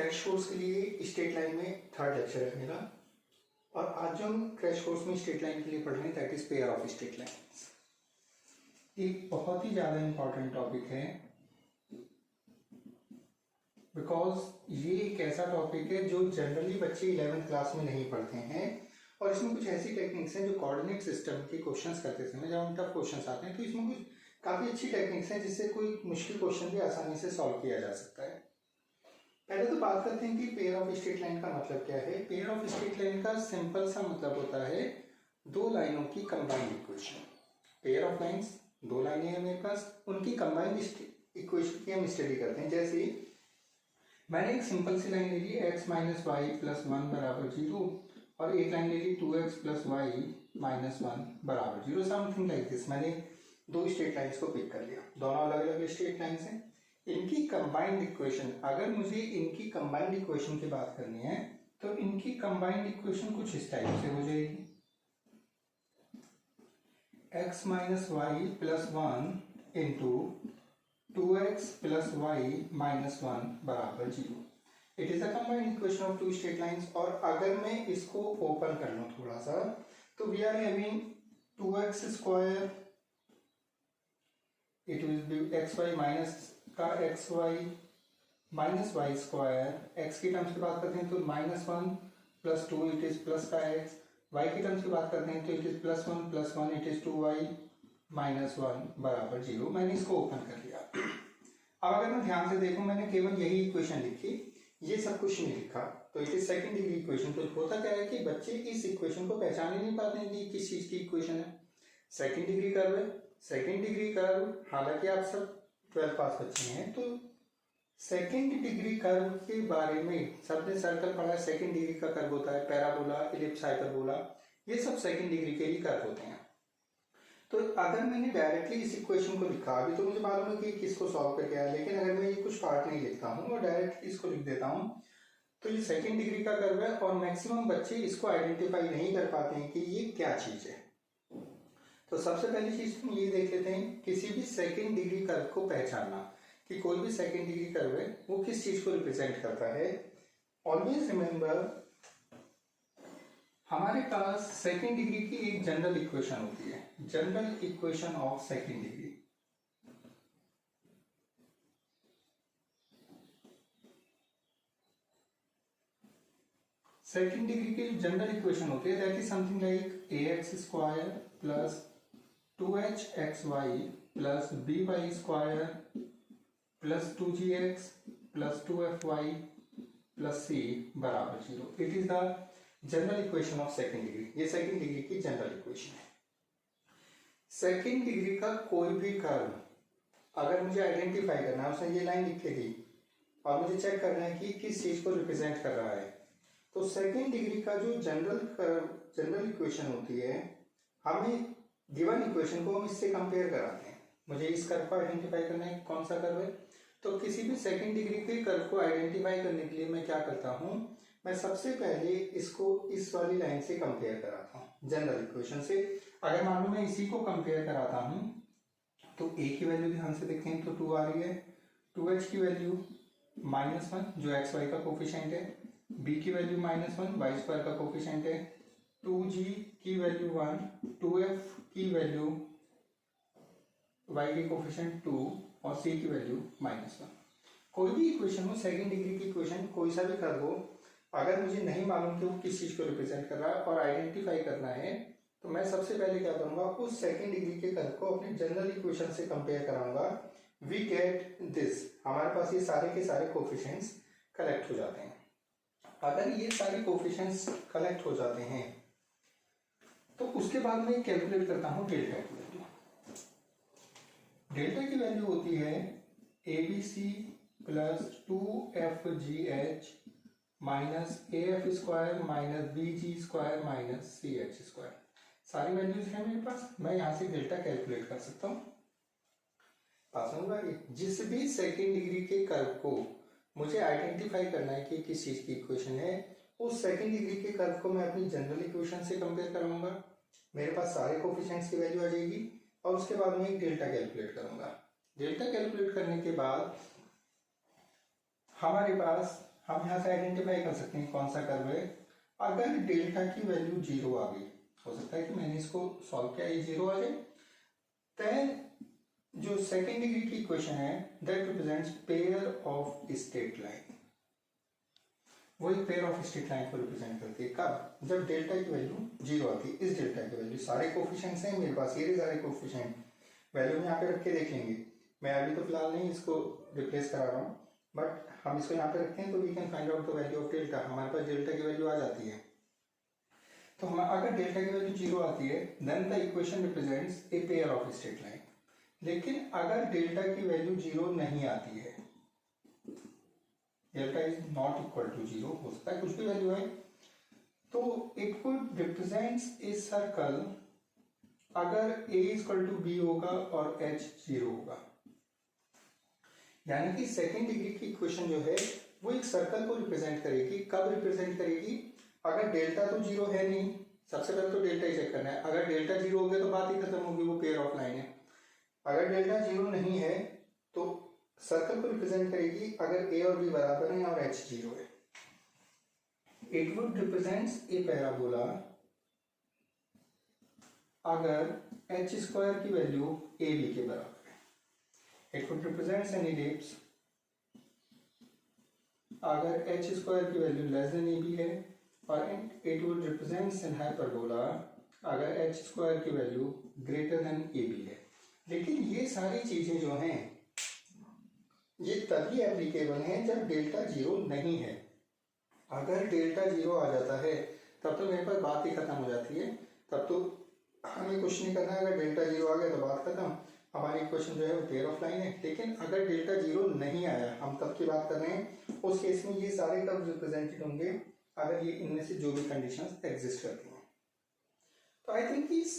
Crash course के लिए straight line में थर्ड लेक्चर है मेरा, और आज जो हम क्रैश कोर्स में स्ट्रेट लाइन के लिए पढ़ रहे हैं that is pair of straight lines. एक बहुत ही ज़्यादा इम्पॉर्टेंट टॉपिक है बिकॉज ये एक ऐसा टॉपिक है जो जनरली बच्चे 11th क्लास में नहीं पढ़ते हैं, और इसमें कुछ ऐसी टेक्निक्स हैं जो कोऑर्डिनेट सिस्टम के क्वेश्चंस करते समय जब टफ क्वेश्चंस आते हैं तो इसमें कुछ काफ़ी अच्छी टेक्निक्स हैं जिससे कोई मुश्किल क्वेश्चन भी आसानी से सॉल्व किया जा सकता है। पहले तो बात करते हैं कि पेयर ऑफ स्ट्रेट लाइन का मतलब क्या है। पेयर ऑफ स्ट्रेट लाइन का सिंपल सा मतलब होता है दो लाइनों की combined equation. Pair of lines, दो लाइनें हैं मेरे पास, उनकी कंबाइंड इक्वेशन की हम स्टडी करते हैं। जैसे मैंने एक सिंपल सी लाइन ले ली x माइनस वाई प्लस 1 बराबर 0, और एक लाइन ले ली 2x प्लस वाई माइनस 1 बराबर 0, समथिंग लाइक दिस। मैंने दो स्ट्रेट लाइन्स को पिक कर लिया, दोनों अलग अलग स्ट्रेट लाइन्स हैं। इनकी कंबाइंड इक्वेशन, अगर मुझे इनकी कंबाइंड इक्वेशन की बात करनी है तो इनकी कंबाइंड इक्वेशन कुछ इस टाइप से हो जाएगी। x minus y plus 1 into 2x plus y minus 1 बराबर 0। It is the combined equation of two straight lines. और अगर मैं इसको ओपन कर लूं थोड़ा सा तो we are having 2x square, it will be x y minus का x y minus y square. X की टर्म्स की बात करते हैं तो minus 1 plus 2 it is plus का एक्स। वाई की टर्म्स की बात करते हैं तो it is plus 1 plus 1 it is 2y minus 1 बराबर 0। मैंने इसको ओपन कर लिया। अब अगर मैं ध्यान से देखूं, मैंने केवल यही इक्वेशन लिखी, ये सब कुछ नहीं लिखा, तो it is second degree equation. तो होता क्या है कि बच्चे इस इक्वेशन को पहचान ही नहीं पाते हैं कि किस चीज की इक्वेशन है। सेकंड डिग्री कर्व है, सेकंड डिग्री कर्व, हालांकि आप सब 12 पास बच्चे हैं तो सेकंड डिग्री कर्व के बारे में सबने सर्कल पढ़ा है। सेकंड डिग्री का कर्व होता है पैराबोला, इलिप्स, हाइपरबोला, ये सब सेकंड डिग्री के ही कर्व होते हैं। तो अगर मैंने डायरेक्टली इस इक्वेशन को लिखा, अभी तो मुझे मालूम है कि किसको सॉल्व करके आया, लेकिन अगर मैं ये कुछ पार्ट नहीं लिखता हूँ और डायरेक्ट इसको लिख देता हूँ तो ये सेकंड डिग्री का कर्व है, और मैक्सिमम बच्चे इसको आइडेंटिफाई नहीं कर पाते हैं कि ये क्या चीज है। तो सबसे पहली चीज हम ये देख लेते हैं, किसी भी सेकंड डिग्री कर्व को पहचानना कि कोई भी सेकंड डिग्री कर्व है वो किस चीज को रिप्रेजेंट करता है। ऑलवेज रिमेंबर, हमारे पास सेकंड डिग्री की एक जनरल इक्वेशन होती है, general equation of second degree. Second degree की जनरल इक्वेशन होती है that is something like ax square plus 2hxy plus by square plus 2gx plus 2fy plus c बराबर 0। It is the general equation of second degree. ये second degree की general equation है। Second degree का कोई भी curve अगर मुझे identify करना है, उसने ये लाइन लिख के दी और मुझे चेक करना है कि किस चीज को रिप्रेजेंट कर रहा है, तो सेकंड डिग्री का जो जनरल इक्वेशन होती है, हमें गिवन इक्वेशन को हम इससे कंपेयर कराते हैं। मुझे इस कर्व को आइडेंटिफाई करना है कौन सा कर्व है, तो किसी भी सेकंड डिग्री के कर्व को आइडेंटिफाई करने के लिए मैं क्या करता हूं, मैं सबसे पहले इसको इस वाली लाइन से कंपेयर कराता हूं जनरल इक्वेशन से। अगर मान लो मैं इसी को कंपेयर कराता हूं तो a की वैल्यू ध्यान से देखें तो 2 आ रही है, 2h की वैल्यू -1 जो एक्स वाई का कोफिशिएंट है, b की वैल्यू -1 वाई स्क्वायर का कोफिशिएंट है, 2g की वैल्यू 1, 2f की वैल्यू y की कोफिशिएंट 2 और c की वैल्यू -1। कोई भी इक्वेशन हो, सेकंड डिग्री की इक्वेशन कोई सा भी कर्व हो, अगर मुझे नहीं मालूम कि वो किस चीज को रिप्रेजेंट कर रहा है और आइडेंटिफाई करना है, तो मैं सबसे पहले क्या करूंगा, उस सेकंड डिग्री के कर्व को अपने जनरल इक्वेशन से कंपेयर कराऊंगा। वी गेट दिस, हमारे पास ये सारे के सारे कोफिशिएंट्स कलेक्ट हो जाते हैं। अगर ये सारे कोफिशिएंट्स कलेक्ट हो जाते हैं तो उसके बाद मैं कैलकुलेट करता हूं डेल्टा की वैल्यू। डेल्टा की वैल्यू होती है abc plus 2fgh minus af square minus bg square minus ch square. सारी वैल्यूज हैं मेरे पास, मैं यहां से डेल्टा कैलकुलेट कर सकता हूं। पास होगा ये, जिस भी सेकेंड डिग्री के कर्व को मुझे आइडेंटिफाई करना है कि किस चीज की इक्वेशन है, उस सेकेंड डिग्री के कर्व को मैं अपनी जनरल इक्वेशन से कंपेयर कराऊंगा। मेरे पास सारे कोफिशिएंट्स की वैल्यू आ जाएगी और उसके बाद मैं एक डेल्टा कैलकुलेट करूंगा। डेल्टा कैलकुलेट करने के बाद हमारे पास हम यहाँ से आइडेंटिफाई कर सकते हैं कौन सा कर्व है। अगर डेल्टा की वैल्यू 0 आ गई, हो सकता है कि मैंने इसको सॉल्व किया ये 0 आ जाए, देन जो सेकेंड डिग्री की इक्वेशन है that represents pair of straight line. वो एक पेयर ऑफ स्ट्रेट लाइन को रिप्रेजेंट करती है। कब? जब डेल्टा की वैल्यू 0 आती है। इस डेल्टा की वैल्यू, सारे कोफिशिएंट्स हैं मेरे पास, ये सारे कोफिशिएंट वैल्यू में यहाँ पे रख के देख लेंगे। मैं अभी तो फिलहाल नहीं इसको रिप्लेस करा रहा हूँ, बट हम इसको यहाँ पे रखते हैं तो we can find out the value of delta. हमारे पास डेल्टा की वैल्यू आ जाती है। तो हम अगर डेल्टा की वैल्यू 0 आती है then the equation represents a pair of straight line. लेकिन अगर डेल्टा की वैल्यू 0 नहीं आती है, delta is not equal to 0, हो सकता है कुछ भी वैल्यू है, तो it would represents a circle अगर a इक्वल टू बी होगा और h 0 होगा। यानी कि सेकेंड डिग्री की इक्वेशन जो है वो एक सर्कल को रिप्रेजेंट करेगी। कब रिप्रेजेंट करेगी? अगर डेल्टा तो 0 है नहीं, सबसे पहले तो डेल्टा ही चेक करना है। अगर डेल्टा 0 हो गया तो बात ही खत्म होगी, वो पेयर ऑफ लाइन है। अगर डेल्टा 0 नहीं है तो सर्कल को रिप्रेजेंट करेगी अगर a और b बराबर हैं और h 0 है। It would represents A parabola अगर h स्क्वायर की वैल्यू a b के बराबर है। It would represents an ellipse अगर h स्क्वायर की value less than a b है, और it would represents an hyperbola अगर h स्क्वायर की value greater than a b है। लेकिन ये सारी चीजें जो हैं ये तभी एप्लीकेबल हैं जब डेल्टा 0 नहीं है। अगर डेल्टा 0 आ जाता है तब तो मेरे पास बात ही खत्म हो जाती है, तब तो हमें कुछ नहीं करना है। अगर डेल्टा 0 आ गया तो बात खत्म, हमारी इक्वेशन जो है वो पेयर ऑफ लाइन है। लेकिन अगर डेल्टा 0 नहीं आया, हम तब की बात कर रहे हैं, उस केस में ये सारे कर्व रिप्रेजेंटेड होंगे अगर ये इनमें से जो भी कंडीशंस एग्जिस्ट करती हैं। तो आई थिंक इस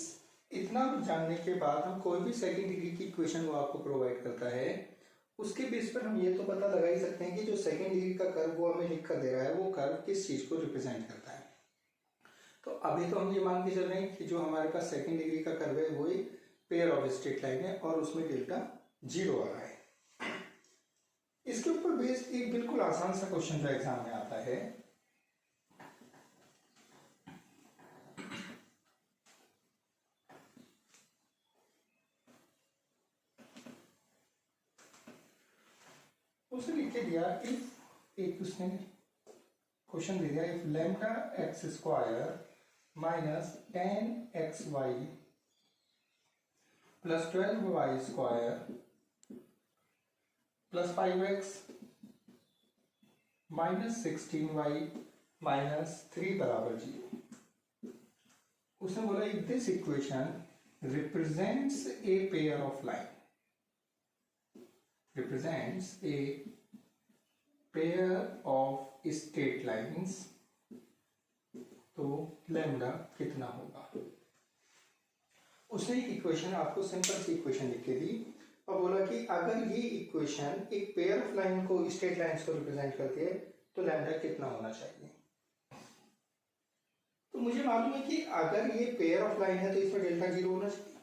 इतना जानने के बाद हम कोई भी सेकेंड डिग्री की इक्वेशन वो आपको प्रोवाइड करता है, उसके बेस पर हम ये तो पता लगा ही सकते हैं कि जो सेकेंड डिग्री का कर्व वो हमें लिख कर दे रहा है वो कर्व किस चीज को रिप्रेजेंट करता है। तो अभी तो हम ये मान के चल रहे हैं कि जो हमारे पास सेकेंड डिग्री का कर्व है वो एक पेयर ऑफ स्ट्रेट लाइन है और उसमें डेल्टा 0 आ रहा है। इसके ऊपर बेस्ड एक बिल्कुल आसान सा क्वेश्चन जो एग्जाम में आता है, उसने लिख के दिया इफ एक उसने क्वेश्चन दे दिया if lambda x square minus 10xy plus 12y square plus 5x minus 16y minus 3 बराबर 0। उसने बोला if this equation represents a pair of line, represents a pair of straight lines, तो लैम्डा कितना होगा। उसने एक इक्वेशन आपको सिंपल सी equation लिख के दी और बोला कि अगर ये इक्वेशन एक पेयर ऑफ लाइन को, स्ट्रेट लाइंस को रिप्रेजेंट करती है तो लैम्डा कितना होना चाहिए। तो मुझे मालूम है कि अगर ये पेयर ऑफ लाइन है तो इसमें डेल्टा 0 होना चाहिए।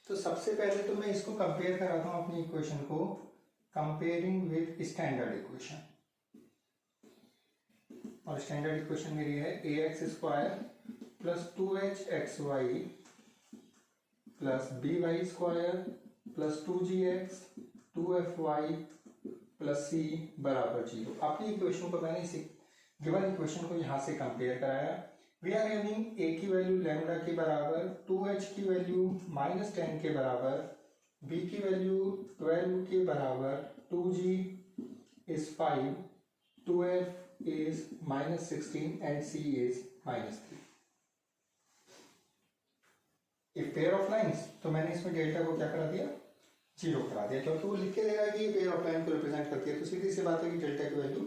तो सबसे पहले तो मैं इसको कंपेयर कराता हूँ अपनी इक्वेशन को कंपेयरिंग विद स्टैंडर्ड इक्वेशन, और स्टैंडर्ड इक्वेशन मेरी है ax square plus 2hxy plus by square plus 2gx 2fy plus c बराबर 0। अपनी इक्वेशन को मैंने इस गिवन इक्वेशन को यहाँ से कंपेयर कराया। वी आर हैविंग a की वैल्यू लैम्डा के बराबर, 2h की वैल्यू माइनस 10 के बराबर, b की वैल्यू 12 के बराबर, 2g is 5, 2f is minus 16 and c is minus 3। if pair of lines तो मैंने इसमें डेल्टा को क्या करा दिया, 0 करा दिया, क्योंकि वो लिख के देगा कि ये पेयर ऑफ लाइन को रिप्रेजेंट करती है। तो सीधी सी बात है कि डेल्टा की वैल्यू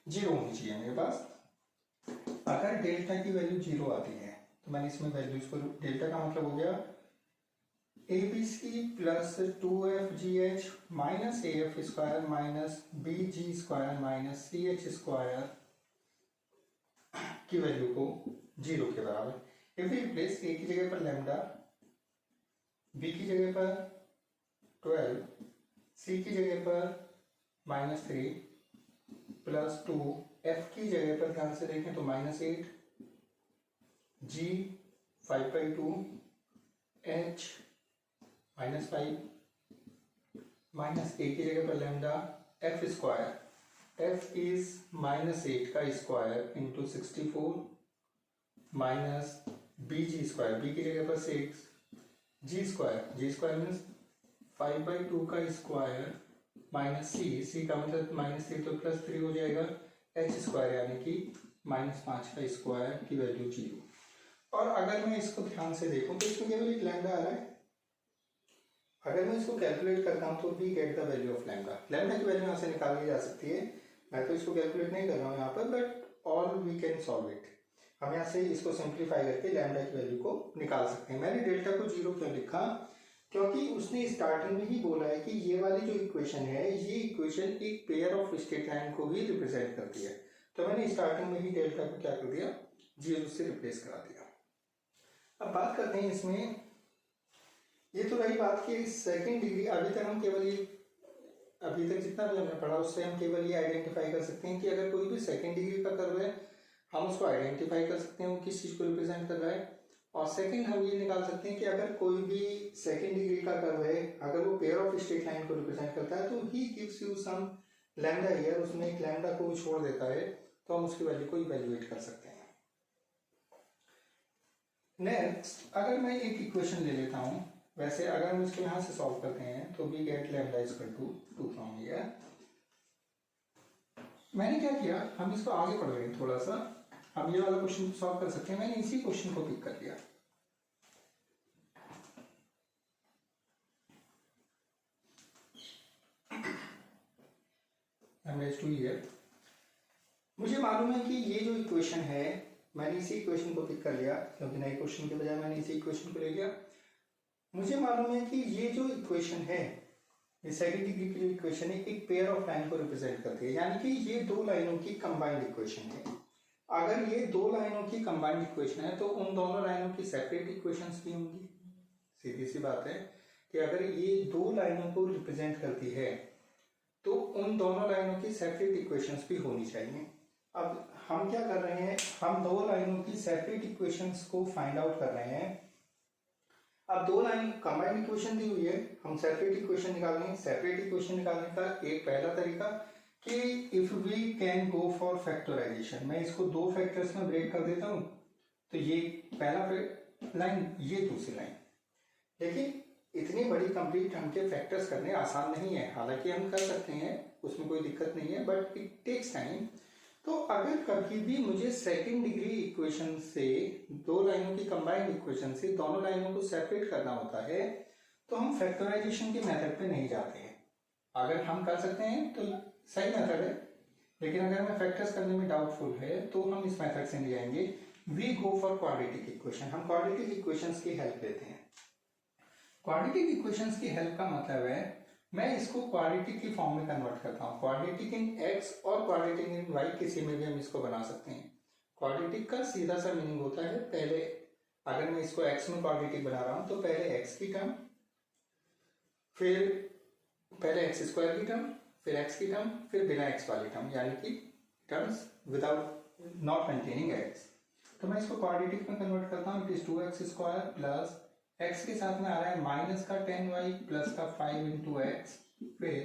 0 होनी चाहिए मेरे पास। अगर डेल्टा की वैल्यू 0 आती है तो मैंने इसमें वैल्यूज को, डेल्टा का मतलब हो गया abc plus 2fgh minus af square minus bg square minus ch square की वैल्यू को 0 के बराबर। इफ वी रिप्लेस a की जगह पर लैम्डा, b की जगह पर 12, c की जगह पर माइनस 3 प्लस 2, एफ की जगह पर ध्यान से देखें तो -8, जी 5/2, एच -5, -a की जगह पर lambda, F square, F is -8 का स्क्वायर इंटू 64 माइनस बी जी स्क्वायर, बी की जगह पर 6, जी स्क्वायर मीन्स 5/2 का स्क्वायर माइनस सी का मतलब -3 तो +3 हो जाएगा, एच स्क्वायर यानी कि -5 का स्क्वायर की वैल्यू 0। और अगर मैं इसको ध्यान से देखूं तो इसमें केवल एक लैम्डा आ रहा है। अगर मैं इसको कैलकुलेट करता हूं तो we get the value of lambda की वैल्यू यहाँ से निकाली जा सकती है। मैं तो इसको कैलकुलेट नहीं कर रहा हूँ यहाँ पर, but all we can solve it. हम यहाँ से इसको सिंप्लीफाई करके लैम्डा की वैल्यू को निकाल सकते हैं। मैंने डेल्टा को 0 क्यों लिखा, क्योंकि उसने स्टार्टिंग में ही बोला है कि ये वाली जो इक्वेशन है, ये इक्वेशन एक पेयर ऑफ स्ट्रेट लाइन को ही रिप्रेजेंट करती है। तो मैंने स्टार्टिंग में ही डेल्टा को क्या कर दिया, 0 से रिप्लेस करा दिया। अब बात करते हैं इसमें, ये तो रही बात की सेकेंड डिग्री। अभी तक हम केवल ये, अभी तक जितना भी हमने पढ़ा उससे हम केवल ये आइडेंटिफाई कर सकते हैं कि अगर कोई भी सेकेंड डिग्री का कर्व है, हम उसको आइडेंटिफाई कर सकते हैं वो किस चीज को रिप्रेजेंट कर रहा है। और सेकंड हम ये निकाल सकते हैं कि अगर कोई भी सेकेंड डिग्री का कर्व है, अगर वो पेयर ऑफ स्ट्रेट लाइन को रिप्रेजेंट करता है तो he gives you some lambda here, उसमें एक लैम्डा को छोड़ देता है, तो हम उसकी वैल्यू को इवैल्यूएट कर सकते हैं। नेक्स्ट, अगर मैं एक इक्वेशन ले लेता हूं, वैसे अगर हम इसको यहां से सॉल्व करते हैं तो we get lambda equal to 2 from here. मैंने क्या किया, हम इसको आगे पढ़ रहे हैं थोड़ा सा, हम ये वाला क्वेश्चन सॉल्व कर सकते हैं। मैंने इसी क्वेश्चन को पिक कर लिया। मुझे मालूम है कि ये जो इक्वेशन है, मैंने इसी इक्वेशन को पिक कर लिया, क्योंकि नए क्वेश्चन के बजाय मैंने इसी इक्वेशन को ले लिया। मुझे मालूम है कि ये जो इक्वेशन है, ये सेकंड डिग्री की जो इक्वेशन है, एक पेयर ऑफ लाइन को रिप्रेजेंट करती है, यानी कि ये दो लाइनों की कंबाइंड इक्वेशन है। अगर ये दो लाइनों की कंबाइंड इक्वेशन है तो उन दोनों लाइनों की सेपरेट इक्वेशंस भी होंगी। सीधी सी बात है कि अगर ये दो लाइनों को रिप्रेजेंट करती है तो उन दोनों लाइनों की सेपरेट इक्वेशंस भी होनी चाहिए। अब हम क्या कर रहे हैं, हम दो लाइनों की सेपरेट इक्वेशंस को फाइंड आउट कर रहे हैं। अब दो लाइन कंबाइंड इक्वेशन दी हुई है, हम सेपरेट इक्वेशन निकालने हैं। सेपरेट इक्वेशन निकालने का एक पहला तरीका कि if we can go for factorisation, मैं इसको दो फैक्टर्स में ब्रेक कर देता हूं, तो ये पहला लाइन, ये दूसरी लाइन। लेकिन इतनी बड़ी कंप्लीट हमके फैक्टर्स करने आसान नहीं है, हालांकि हम कर सकते हैं, उसमें कोई दिक्कत नहीं है, बट इट टेक्स टाइम। तो अगर कभी भी मुझे सेकंड डिग्री इक्वेशन से, दो लाइनों की कंबाइंड इक्वेशन से दोनों लाइनों को सेपरेट करना होता है, तो हम फैक्टराइजेशन के मेथड पे नहीं जाते हैं। अगर हम कर सकते हैं तो सही मेथड है, लेकिन अगर हमें फैक्टर्स करने में डाउटफुल है तो हम इस मेथड से नहीं जाएंगे। We go for quadratic equation, हम क्वाड्रेटिक इक्वेशंस की हेल्प लेते हैं। क्वाड्रेटिक इक्वेशंस की हेल्प का मतलब है, मैं इसको क्वाड्रेटिक की फॉर्म में कन्वर्ट करता हूँ। क्वाड्रेटिक इन एक्स और क्वाड्रेटिक इन वाई, किसी में भी हम इसको बना सकते हैं। क्वाड्रेटिक का सीधा सा मीनिंग होता है, पहले अगर मैं इसको एक्स में क्वाड्रेटिक बना रहा हूं तो पहले एक्स की टर्म, फिर पहले एक्स स्क्वायर की टर्म, फिर एक्स की टर्म, फिर बिना एक्स वाली टर्म, यानी कि terms without not containing x. तो मैं इसको क्वाड्रेटिक में कन्वर्ट करता हूँ। It is 2x square plus x के साथ में आ रहा है माइनस का 10y प्लस का 5 इंटू एक्स, फिर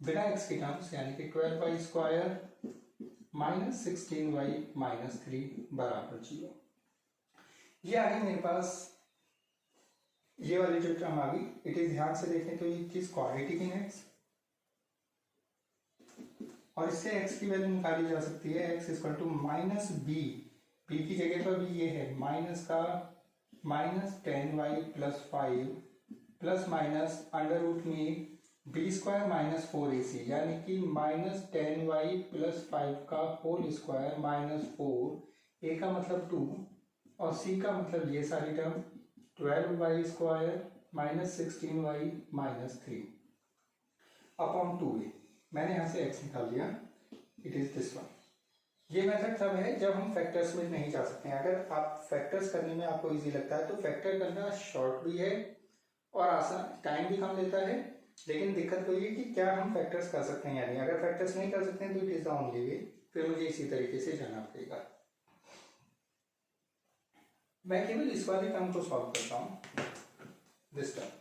बिना एक्स की टर्म्स यानी कि 12y square minus 16y minus 3 बराबर 0। ये आ गई मेरे पास ये वाली जो टर्म आ गई। इट इज, ध्यान से देखें तो ये चीज क्वाड्रेटिक इन एक्स, और इससे एक्स की वैल्यू निकाली जा सकती है। X equal to minus b, b की जगह पर भी ये है माइनस का -10y plus 5 plus minus under root में बी स्क्वायर माइनस 4ac, यानी कि -10y प्लस 5 का होल स्क्वायर माइनस 4, a का मतलब 2 और c का मतलब ये सारी term 12y square minus 16y minus 3 upon 2a। मैंने यहाँ से x निकाल लिया, इट इज दिस वन। ये मेथड तब है जब हम फैक्टर्स में नहीं जा सकते हैं। अगर आप फैक्टर्स करने में आपको इजी लगता है तो फैक्टर करना शॉर्ट भी है और आसान, टाइम भी कम लेता है, लेकिन दिक्कत तो ये कि क्या हम फैक्टर्स कर सकते हैं या नहीं। अगर फैक्टर्स नहीं कर सकते हैं तो it is the only way, फिर मुझे इसी तरीके से जाना पड़ेगा। मैं केवल इस वाले टर्म को सॉल्व करता हूं, दिस टर्म।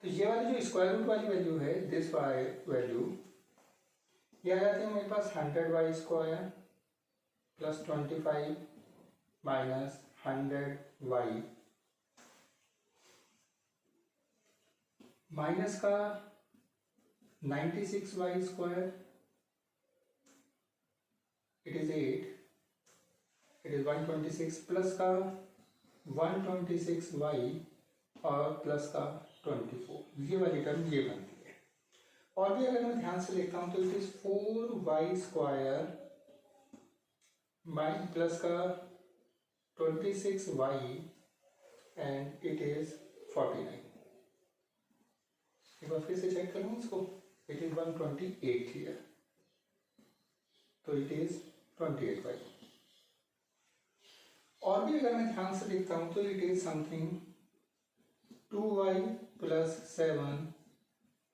तो ये वाली जो स्क्वायर रूट वाली वैल्यू है, दिस वाई वैल्यू, ये आ जाती है मेरे पास 100y square plus 25 minus 100y minus का 96y square, it is 8, it is 126 plus का 126y और प्लस का 24, ये वाली टर्म ये बनती है। और भी अगर मैं ध्यान से देखता हूं तो it is 4y square minus plus का 26y एंड इट इज 49। एक बार फिर से चेक करूँ इसको, इट इज 128 हियर, तो इट इज 28y। और भी अगर मैं ध्यान से देखता हूं तो it is something 2y plus 7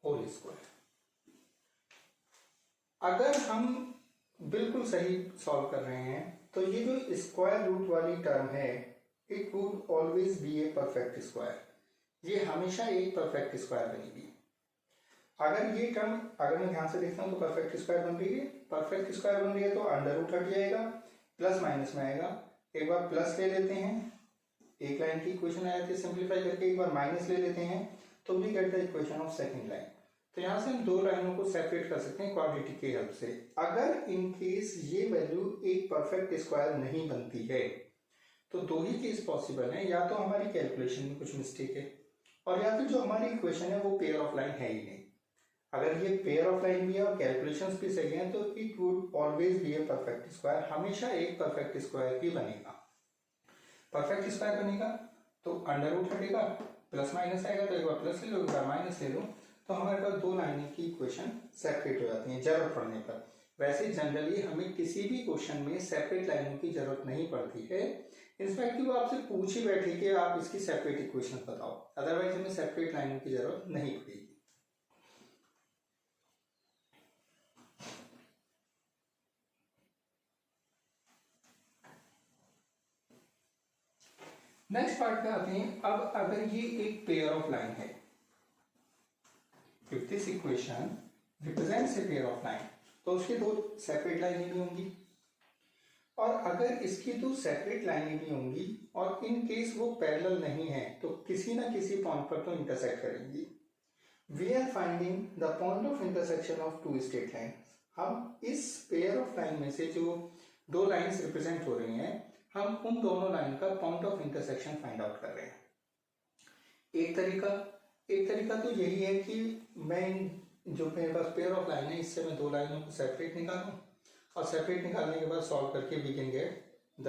whole square. अगर हम बिल्कुल सही सॉल्व कर रहे हैं तो ये जो स्क्वायर रूट वाली टर्म है, it would always be a perfect square, ये हमेशा एक परफेक्ट स्क्वायर बनेगी। अगर ये टर्म, अगर मैं ध्यान से देखता हूं तो परफेक्ट स्क्वायर बन रही है, परफेक्ट स्क्वायर बन रही है तो अंडर रूट हट जाएगा, प्लस माइनस में आएगा। एक बार प्लस ले लेते हैं, एक लाइन की इक्वेशन आ जाती है सिंप्लीफाई करके, एक बार माइनस ले लेते हैं तो we get the equation of second line. तो यहां से हम दो लाइनों को सेपरेट कर सकते हैं क्वाड्रेटिक की हेल्प से। अगर इन केस ये वैल्यू एक परफेक्ट स्क्वायर नहीं बनती है तो दो ही केस पॉसिबल है, या तो हमारी कैलकुलेशन में कुछ मिस्टेक है और या फिर जो हमारी इक्वेशन है वो पेयर ऑफ लाइन है ही नहीं। अगर ये पेयर ऑफ लाइन भी है और कैलकुलेशंस भी सही हैं तो it would always be a perfect square, हमेशा एक परफेक्ट स्क्वायर ही बनेगा। परफेक्ट स्क्वायर बनेगा तो अंडर रूट हटेगा, प्लस माइनस आएगा, तो एक बार प्लस ले लो, एक बार माइनस ले लो, तो हमारे पास दो लाइन की इक्वेशन सेपरेट हो जाती है जरूरत पड़ने पर। वैसे जनरली हमें किसी भी क्वेश्चन में सेपरेट लाइनों की जरूरत नहीं पड़ती है। इनफैक्ट वो आपसे पूछ ही बैठे कि आप इसकी सेपरेट इक्वेशन बताओ, अदरवाइज हमें सेपरेट लाइनों की जरूरत नहीं पड़ेगी। नेक्स्ट पार्ट पे आते हैं। अब अगर ये एक पेयर ऑफ लाइन है, if this equation represents a pair of line, तो उसकी दो सेपरेट लाइनें भी होंगी, और अगर इसकी दो सेपरेट लाइनें भी होंगी और इन केस वो पैरेलल नहीं है तो किसी ना किसी पॉइंट पर तो इंटरसेक्ट करेंगी। We are finding the point of intersection of two straight line. हम इस पेयर ऑफ लाइन में से जो दो लाइंस रिप्रेजेंट हो रही हैं, हम उन दोनों लाइन का point of intersection find out कर रहे हैं। एक तरीका तो यही है कि मैं जो मेरे पास पेयर ऑफ लाइन है, इससे मैं दो लाइनों को सेपरेट निकालूं और सेपरेट निकालने के बाद सॉल्व करके we can get the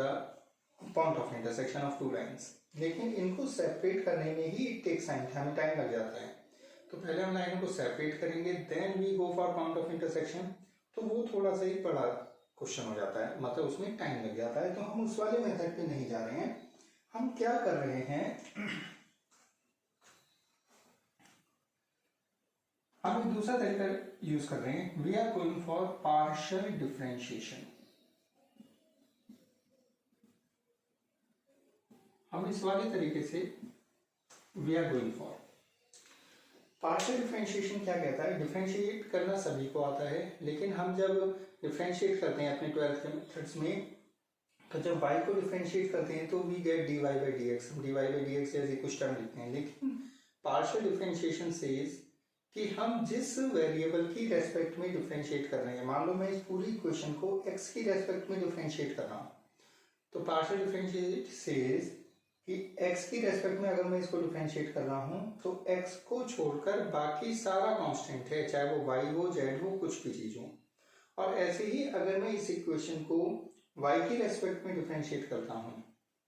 point of intersection of two lines. लेकिन इनको सेपरेट करने में ही इट टेक्स टाइम, हमें टाइम लग जाता है। तो पहले हम लाइनों को सेपरेट करेंगे, then we go for point of intersection, तो वो थोड़ा सा ही बड़ा क्वेश्चन हो जाता है, मतलब उसमें टाइम लग जाता है। तो हम उस वाले मेथड पे नहीं जा रहे हैं। हम क्या कर रहे हैं, हम एक दूसरा तरीका यूज कर रहे हैं। We are going for partial differentiation. हम इस वाले तरीके से we are going for partial differentiation. क्या कहता है, डिफरेंशिएट करना सभी को आता है, लेकिन हम जब डिफरेंशिएट करते हैं अपने 12th के मेथड्स में, तो जब y को डिफरेंशिएट करते हैं तो we get dy by dx, हम dy by dx जैसे कुछ टर्म लिखते हैं। लेकिन पार्शियल डिफरेंशिएशन सेज कि हम जिस वेरिएबल की रेस्पेक्ट में डिफरेंशिएट कर रहे हैं, मान लो मैं इस पूरी इक्वेशन को x की रेस्पेक्ट में डिफरेंशिएट कर रहा हूँ, तो पार्शियल डिफरेंशिएट सेज कि x की रेस्पेक्ट में अगर मैं इसको डिफरेंशिएट कर रहा हूँ तो x को छोड़कर बाकी सारा कांस्टेंट है, चाहे वो y हो, z हो, कुछ भी चीज हो। और ऐसे ही अगर मैं इस इक्वेशन को y की रेस्पेक्ट में डिफरेंशिएट करता हूँ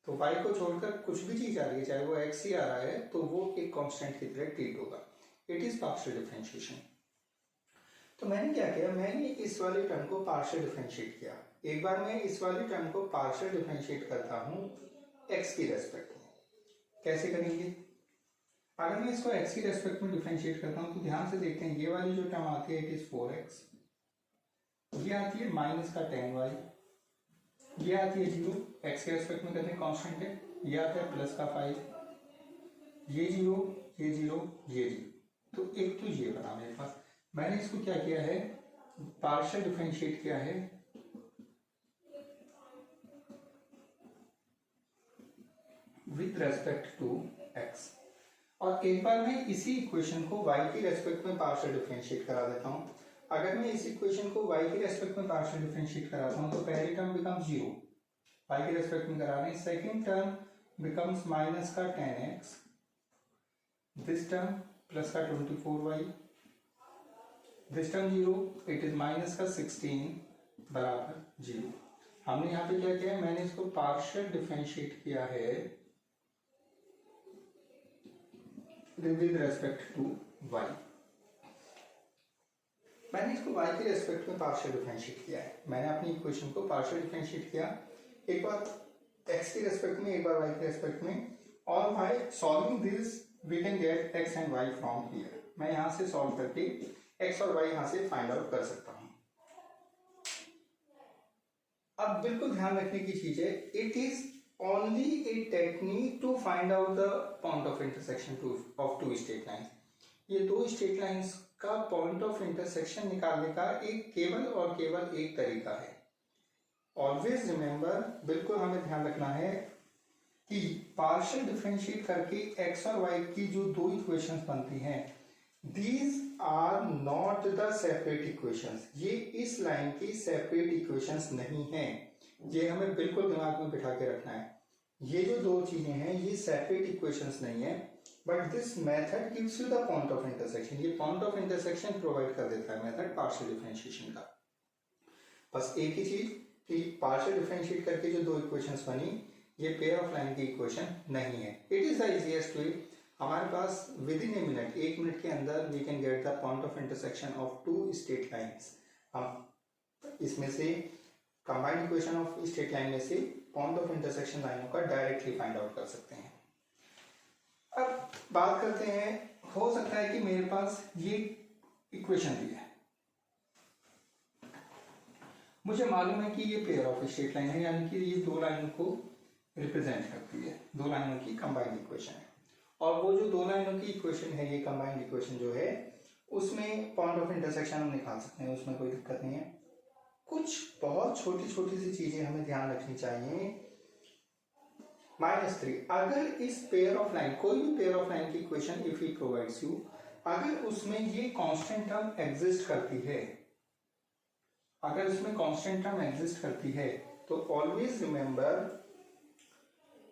तो y को छोड़कर कुछ भी चीज आ रही है, चाहे वो x ही आ रहा है, तो वो एक कांस्टेंट की तरह ट्रीट होगा। It is partial differentiation. तो मैंने क्या किया, मैंने इस वाले टर्म को पार्शियल डिफरेंशिएट किया। एक बार मैं इस वाले टर्म को पार्शियल डिफरेंशिएट करता हूँ x की रेस्पेक्ट में, कैसे करेंगे? अगर मैं इसको x की रेस्पेक्ट में डिफरेंशिएट करता हूँ तो ध्यान से देखते हैं, ये वाली जो टर्म आती है इट इज 4x, ये आती है माइनस का 10y, ये आती है 0, x के रेस्पेक्ट में करते हैं कांस्टेंट है, ये आता है प्लस का 5, ये 0, ये 0, ये 0, तो एक तो ये बना मेरे पास। मैंने इसको क्या किया है, पार्शियल डिफरेंशिएट किया है विद रेस्पेक्ट टू x, और एक बार मैं इसी इक्वेशन को y की रेस्पेक्ट में पार्शियल डिफरेंशिएट करा देता हूं। अगर मैं इस इक्वेशन को y की रेस्पेक्ट में पार्शियल डिफरेंशिएट कराता हूं तो पहली टर्म बिकम्स 0, y की रेस्पेक्ट में करा रहे हैं, सेकंड टर्म बिकम्स माइनस का 10x, दिस टर्म प्लस का 24y, this term 0, it is minus का 16 बराबर 0। हमने यहाँ पे क्या किया है, मैंने इसको पार्शियल डिफरेंशिएट किया है विद रेस्पेक्ट टू y। मैंने इसको y के रेस्पेक्ट में पार्शियल डिफरेंशिएट किया है, मैंने अपनी इक्वेशन को पार्शियल डिफरेंशिएट किया, एक बार x के रेस्पेक्ट में, एक बार y के रेस्पेक्ट में, और by solving this we can get x and y from here. मैं यहां से सॉल्व करके x और y यहां से फाइंड आउट कर सकता हूं। अब बिल्कुल ध्यान रखने की चीज है, it is only a technique to find out the point of intersection of two straight lines। ये दो स्ट्रेट लाइंस का पॉइंट ऑफ इंटरसेक्शन निकालने का एक केवल और केवल एक तरीका है। ऑलवेज रिमेंबर, बिल्कुल हमें ध्यान रखना है कि पार्शियल डिफरेंशिएट करके x और y की जो दो इक्वेशंस बनती हैं, these are not the separate equations। ये इस लाइन की सेपरेट इक्वेशंस नहीं हैं, ये हमें बिल्कुल दिमाग में बिठा के रखना है। ये जो दो चीजें हैं ये सेपरेट इक्वेशंस नहीं है, but this method gives you the point of intersection. ये पॉइंट ऑफ इंटरसेक्शन प्रोवाइड कर देता है मेथड पार्शियल डिफरेंशिएशन का। बस एक ही चीज कि पार्शियल डिफरेंशिएट करके जो दो इक्वेशंस बनी, ये पेयर ऑफ लाइन की इक्वेशन नहीं है। It is the easiest way. हमारे पास within a minute, 1 minute के अंदर we can get the point of intersection of two straight lines. हम इसमें से combined equation of straight line में से पॉइंट ऑफ इंटरसेक्शन लाइनों का डायरेक्टली फाइंड आउट कर सकते हैं। अब बात करते हैं, हो सकता है कि मेरे पास ये इक्वेशन दी है, मुझे मालूम है कि ये पेयर ऑफ स्ट्रेट लाइन है, यानी कि ये दो लाइनों को रिप्रेजेंट करती है, दो लाइनों की कंबाइंड इक्वेशन है, और वो जो दो लाइनों की इक्वेशन है, ये कंबाइंड इक्वेशन जो है, उसमें पॉइंट ऑफ इंटरसेक्शन हम निकाल सकते हैं, उसमें कोई दिक्कत नहीं है। कुछ बहुत छोटी छोटी सी चीजें हमें ध्यान रखनी चाहिए। -3, अगर इस पेयर ऑफ लाइन, कोई भी पेयर ऑफ लाइन की equation if he provides you, अगर उसमें ये कांस्टेंट टर्म एग्जिस्ट करती है, अगर उसमें कांस्टेंट टर्म एग्जिस्ट करती है, तो ऑलवेज रिमेंबर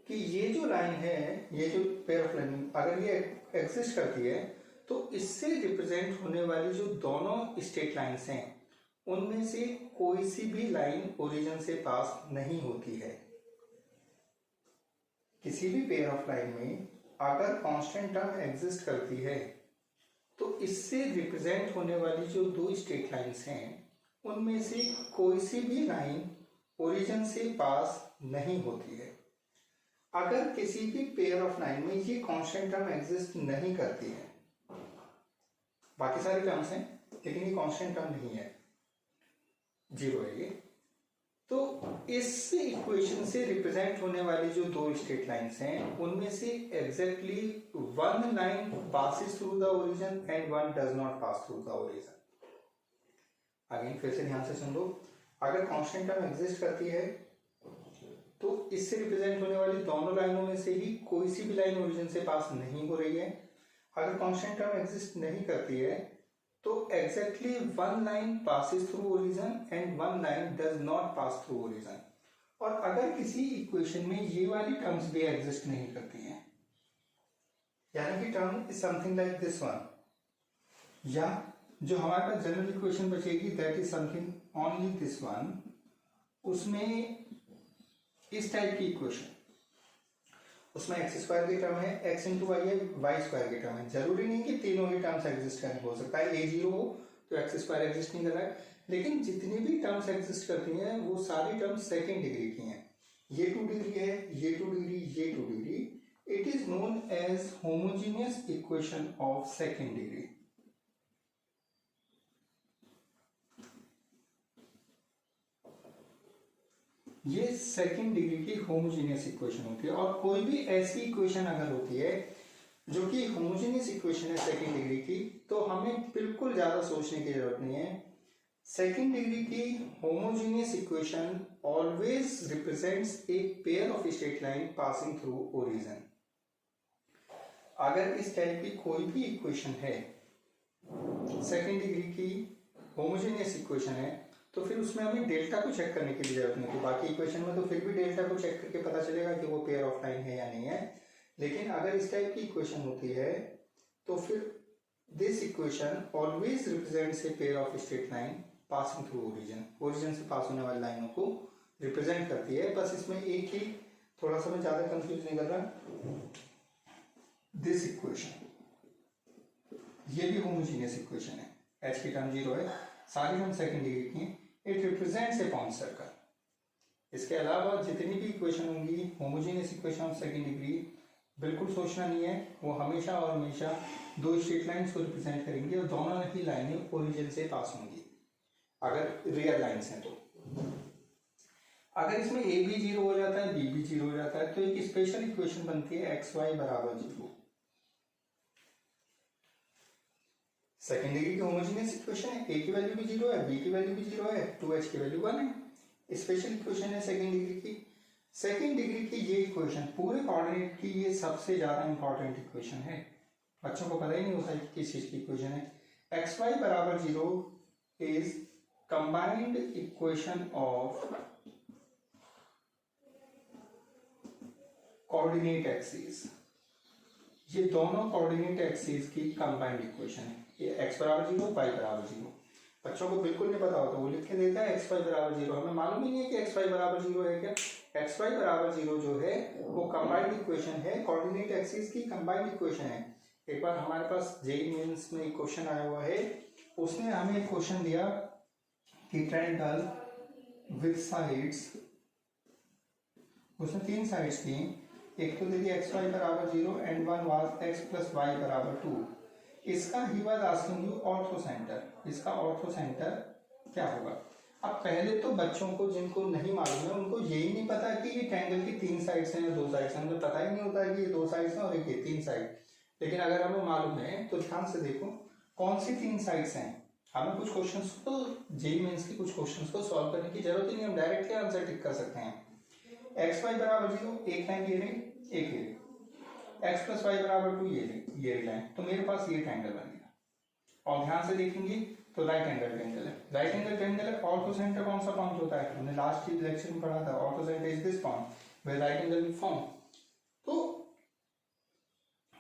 कि ये जो लाइन है, ये जो पेयर ऑफ लाइन अगर ये एग्जिस्ट करती है, तो इससे रिप्रेजेंट होने वाली जो दोनों स्ट्रेट लाइंस हैं, उनमें से कोई सी भी लाइन ओरिजिन से पास नहीं होती है। किसी भी पेयर ऑफ लाइन में अगर कांस्टेंट टर्म एग्जिस्ट करती है, तो इससे रिप्रेजेंट होने वाली जो दो स्ट्रेट लाइंस हैं, उनमें से कोई सी भी लाइन ओरिजिन से पास नहीं होती है। अगर किसी भी पेयर ऑफ लाइन में ये कांस्टेंट टर्म एग्जिस्ट नहीं करती है, बाकी सारे टर्म्स हैं लेकिन ये कांस्टेंट टर्म नहीं है, 0 है ये, तो इस इक्वेशन से रिप्रेजेंट होने वाली जो दो स्ट्रेट लाइंस हैं, उनमें से exactly one line passes through the origin and one does not pass through the origin. Again फिर से ध्यान से सुन लो, अगर कांस्टेंट टर्म एग्जिस्ट करती है, तो इससे रिप्रेजेंट होने वाली दोनों लाइनों में से ही कोई सी भी लाइन ओरिजिन से पास नहीं हो रही है। अगर कांस्टेंट टर्म एग्जिस्ट नहीं करती है, तो exactly one line passes through origin and one line does not pass through origin. और अगर किसी इक्वेशन में ये वाली टर्म्स भी एग्जिस्ट नहीं करती हैं, यानी कि term is something like this one, या जो हमारे पास जनरल इक्वेशन बचेगी that is something only this one, उसमें इस टाइप की इक्वेशन, उसमें एक्स स्क्वायर की टर्म है, एक्स इंटू वाई है, वाई स्क्वायर की टर्म है। जरूरी नहीं कि तीनों ही टर्म्स एग्जिस्ट करें, हो सकता है ए 0 हो तो एक्स स्क्वायर एग्जिस्ट नहीं कर रहा है, लेकिन जितनी भी टर्म्स एग्जिस्ट करती हैं वो सारी टर्म्स सेकेंड डिग्री की हैं। ये 2 डिग्री है, ये 2 डिग्री, ये 2 degree, It is known as homogeneous equation of second degree. ये सेकंड डिग्री की होमोजेनियस इक्वेशन होती है। और कोई भी ऐसी इक्वेशन अगर होती है जो कि होमोजेनियस इक्वेशन है सेकंड डिग्री की, तो हमें बिल्कुल ज्यादा सोचने की जरूरत नहीं है। सेकंड डिग्री की homogeneous equation always represents a pair of straight line passing through origin. अगर इस टाइप की कोई भी इक्वेशन है, सेकंड डिग्री की होमोजेनियस इक्वेशन है, तो फिर उसमें हमें डेल्टा को चेक करने की भी जरूरत नहीं थी। बाकी इक्वेशन में तो फिर भी डेल्टा को चेक करके पता चलेगा कि वो पेयर ऑफ लाइन है या नहीं है। लेकिन अगर इस टाइप की इक्वेशन होती है तो फिर this equation always represents a pair of straight line passing through origin. Origin से पास होने वाली लाइनों को रिप्रेजेंट करती है। बस इसमें एक ही थोड़ा सा मैं ज्यादा कंफ्यूज नहीं कर रहा, दिस इक्वेशन, ये भी होमोजेनियस इक्वेशन है, एच की टर्म 0 है, सारी टर्म सेकंड डिग्री की। It represents A point circle. इसके अलावा जितनी भी इक्वेशन होंगी homogeneous equation of second degree, बिल्कुल सोचना नहीं है, वो हमेशा और हमेशा दो स्ट्रेट लाइंस को रिप्रेजेंट करेंगे और दोनों ही लाइनें ओरिजिन से पास होंगी अगर रियल लाइंस हैं तो। अगर इसमें ए भी 0 हो जाता है, बी भी 0 हो जाता है, तो एक स्पेशल इक्वेशन बनती है एक्स वाई बराबर 0। सेकेंड डिग्री की होमोजेनियस इक्वेशन है, ए की वैल्यू भी 0 है, बी की वैल्यू भी 0 है, 2h की वैल्यू 1 है। स्पेशल इक्वेशन है सेकेंड डिग्री की। सेकेंड डिग्री की ये इक्वेशन पूरे कोऑर्डिनेट की ये सबसे ज्यादा इंपॉर्टेंट इक्वेशन है। बच्चों को पता ही नहीं होता किस चीज की इक्वेशन है। एक्स वाई बराबर 0 is combined equation of coordinate axis. ये दोनों कोऑर्डिनेट एक्सिस की कंबाइंड इक्वेशन है। ये x बराबर 0, y बराबर 0। बच्चों को बिल्कुल नहीं पता होता, वो लिख के देता है x y बराबर 0, हमें मालूम ही नहीं है कि x y बराबर 0 है क्या। x y बराबर 0 जो है वो कंबाइंड इक्वेशन है, कोऑर्डिनेट एक्सिस की कंबाइंड इक्वेशन है। एक बार हमारे पास जेईई मेंस में एक क्वेश्चन आया हुआ है, उसने हमें एक क्वेश्चन दिया कि ट्रायंगल विद साइड्स, उसने 3 साइड्स दी, एक तो दे दी एक्स वाई बराबर 0 and one was x plus y बराबर 2। इसका ही was asking you orthocentre. इसका ऑर्थो सेंटर क्या होगा। अब पहले तो बच्चों को जिनको नहीं मालूम है उनको यही नहीं पता कि ये ट्रायंगल की 3 साइड्स हैं या 2 साइड्स हैं, उनको पता ही नहीं होता है कि ये 2 साइड्स हैं और एक ये 3 साइड। लेकिन अगर हमें मालूम है तो ध्यान से देखो कौन सी 3 साइड्स हैं। हमें कुछ क्वेश्चंस को, जेईई मेंस के कुछ क्वेश्चंस को सॉल्व करने की जरूरत ही नहीं, हम डायरेक्टली आंसर टिक कर सकते हैं। एक्स वाई बराबर 0, एक लाइन ये रही, एक ये, एक्स प्लस वाई बराबर 2 ये लाइन, तो मेरे पास ये ट्रायंगल बन गया। और ध्यान से देखेंगे तो राइट एंगल ट्रायंगल है। राइट एंगल ट्रायंगल है, ऑर्थो सेंटर कौन सा पॉइंट होता है, हमने लास्ट लेक्चर में पढ़ा था, orthocentre is this point where right angle will form. तो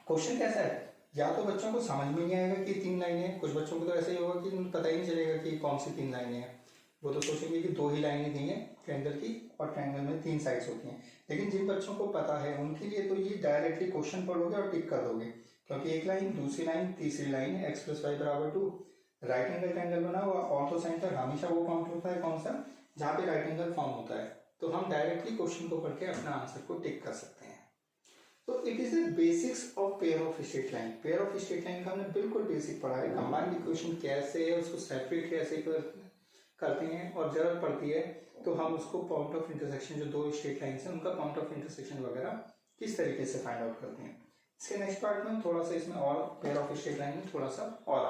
क्वेश्चन कैसा है, या तो बच्चों को समझ में नहीं आएगा कि 3 लाइनें हैं, कुछ बच्चों को तो ऐसे ही होगा कि पता ही नहीं चलेगा कि कौन सी 3 लाइनें हैं। वो तो सोचेंगे कि 2 ही लाइनें दी हैं ट्रायंगल की और ट्रायंगल में 3 साइड्स होती हैं। लेकिन जिन बच्चों को पता है उनके लिए तो ये डायरेक्टली क्वेश्चन पढ़ोगे और टिक कर दोगे, क्योंकि एक लाइन, दूसरी लाइन, तीसरी लाइन, एक्स प्लस वाई बराबर 2, राइट एंगल ट्रायंगल बना हुआ। ऑर्थो सेंटर हमेशा वो पॉइंट होता है कौन सा, जहाँ पे राइट एंगल फॉर्म होता है। तो हम डायरेक्टली क्वेश्चन को पढ़ के अपना आंसर को टिक कर सकते हैं। तो it is the basics of pair of straight line. Pair of straight line का हमने बिल्कुल बेसिक पढ़ा है। कंबाइंड इक्वेशन कैसे है, उसको सेपरेट कैसे करते हैं, और जरूरत पड़ती है तो हम उसको पॉइंट ऑफ इंटरसेक्शन, जो 2 स्ट्रेट लाइंस हैं उनका पॉइंट ऑफ इंटरसेक्शन वगैरह किस तरीके से फाइंड आउट करते हैं। इसके नेक्स्ट पार्ट में थोड़ा सा इसमें और पेयर ऑफ स्ट्रेट लाइन में थोड़ा सा और